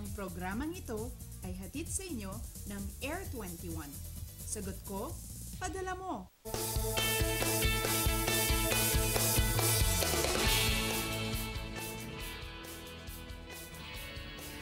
Ang programang ito ay hatid sa inyo ng Air 21. Sagot ko, padala mo!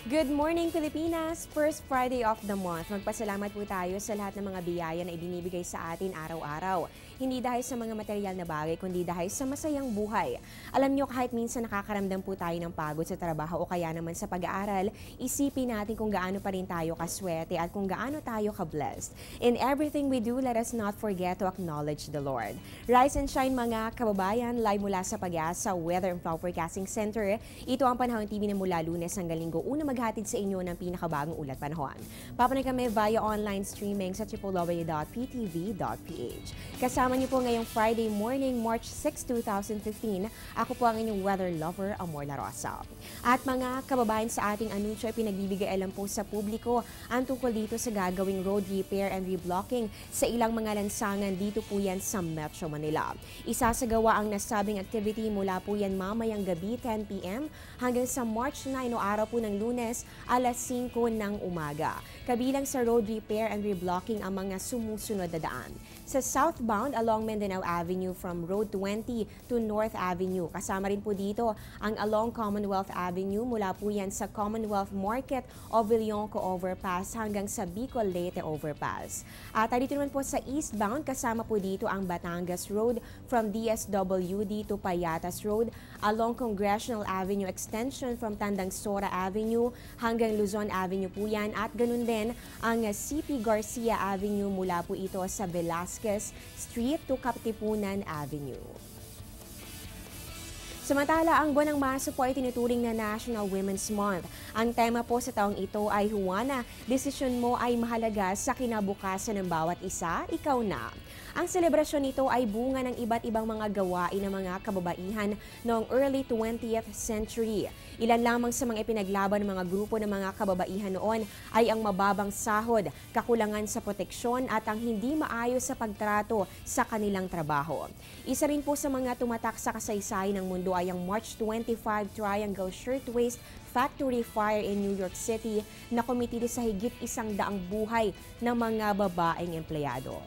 Good morning, Pilipinas! First Friday of the month. Magpasalamat po tayo sa lahat ng mga biyaya na ibinibigay sa atin araw-araw. Hindi dahil sa mga material na bagay, kundi dahil sa masayang buhay. Alam nyo, kahit minsan nakakaramdam po tayo ng pagod sa trabaho o kaya naman sa pag-aaral, isipin natin kung gaano pa rin tayo kaswerte at kung gaano tayo ka-blessed. In everything we do, let us not forget to acknowledge the Lord. Rise and shine mga kababayan, live mula sa Pag-asa Weather and Forecasting Center. Ito ang Panahon TV na mula Lunes hanggang Linggo, una maghatid sa inyo ng pinakabagong ulat panahon. Papanay kami via online streaming sa www.ptv.ph. Kasama niyo po ngayong Friday morning, March 6, 2015. Ako po ang inyong weather lover, Amor La Rosa. At mga kababayan, sa ating anunsyo ay pinagbibigay alam po sa publiko ang tungkol dito sa gagawing road repair and reblocking sa ilang mga lansangan dito po yan sa Metro Manila. Isasagawa ang nasabing activity mula po yan mamayang gabi 10 p.m. hanggang sa March 9 o araw po ng Lunes, alas 5 ng umaga. Kabilang sa road repair and reblocking ang mga sumusunod na daan. Sa southbound along Mindanao Avenue from Road 20 to North Avenue. Kasama rin po dito ang along Commonwealth Avenue mula po yan sa Commonwealth Market o Villonco Overpass hanggang sa Bicol Leyte Overpass. At dito naman po sa eastbound, kasama po dito ang Batangas Road from DSWD to Payatas Road along Congressional Avenue Extension from Tandang Sora Avenue hanggang Luzon Avenue po yan. At ganun din ang CP Garcia Avenue mula po ito sa Velasquez Street to Katipunan Avenue. Samantala, ang buwan ng Marso po ay tinuturing na National Women's Month. Ang tema po sa taong ito ay Juana, desisyon mo ay mahalaga sa kinabukasan ng bawat isa, ikaw na. Ang selebrasyon nito ay bunga ng iba't ibang mga gawain ng mga kababaihan noong early 20th century. Ilan lamang sa mga ipinaglaban ng mga grupo ng mga kababaihan noon ay ang mababang sahod, kakulangan sa proteksyon at ang hindi maayos sa pagtrato sa kanilang trabaho. Isa rin po sa mga tumatak sa kasaysayan ng mundo ay ang March 25 Triangle Shirtwaist Factory Fire in New York City na kumitili sa higit 100 buhay ng mga babaeng empleyado.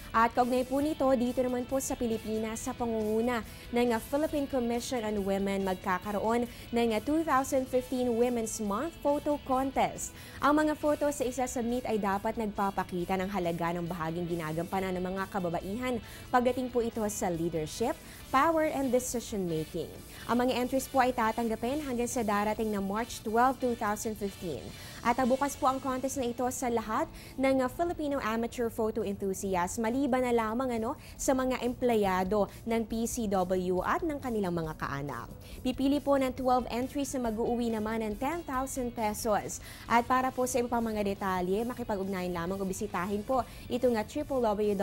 At kaugnay po nito, dito naman po sa Pilipinas sa pangunguna ng Philippine Commission on Women magkakaroon ng 2015 Women's Month Photo Contest. Ang mga photo sa isa-submit ay dapat nagpapakita ng halaga ng bahaging ginagampanan ng mga kababaihan pagdating po ito sa leadership, power, and decision-making. Ang mga entries po ay tatanggapin hanggang sa darating na March 12, 2015. At bukas po ang contest na ito sa lahat ng Filipino amateur photo enthusiasts, maliban na lamang sa mga empleyado ng PCW at ng kanilang mga kaanak. Pipili po ng 12 entries na mag-uuwi naman ng 10,000 pesos. At para po sa iba pang mga detalye, makipag-ugnayan lamang o bisitahin po itong www.pcw.gov.ph.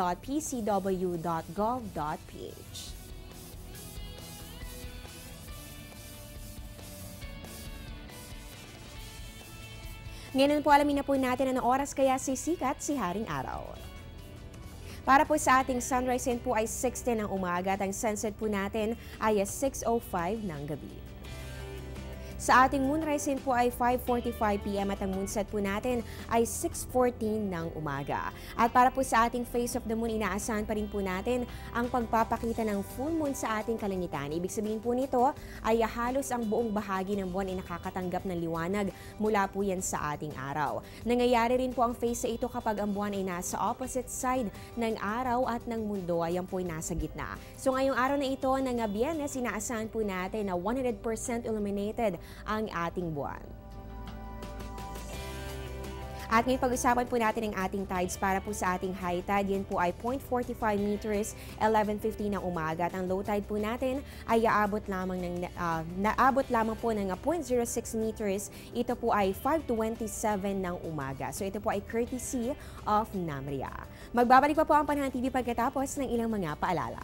Ngayon po alamin na po natin anong oras kaya sisikat si Haring Araw. Para po sa ating sunrise po ay 6:10 ng umaga at ang sunset po natin ay 6:05 ng gabi. Sa ating moonrise po ay 5:45 p.m. at ang moonset po natin ay 6:14 ng umaga. At para po sa ating face of the moon, inaasahan pa rin po natin ang pagpapakita ng full moon sa ating kalangitan. Ibig sabihin po nito ay halos ang buong bahagi ng buwan ay nakakatanggap ng liwanag mula po yan sa ating araw. Nangyayari rin po ang phase ito kapag ang buwan ay nasa opposite side ng araw at ng mundo, ayan po ay nasa gitna. So ngayong araw na ito ng Biyernes, inaasahan po natin na 100% illuminated ang ating buwan. At ngayon pag-usapan po natin ang ating tides. Para po sa ating high tide, yan po ay 0.45 meters, 11:50 ng umaga. At ang low tide po natin ay naabot lamang po ng 0.06 meters. Ito po ay 5:27 ng umaga. So ito po ay courtesy of Namria. Magbabalik pa po ang Panahon TV pagkatapos ng ilang mga paalala.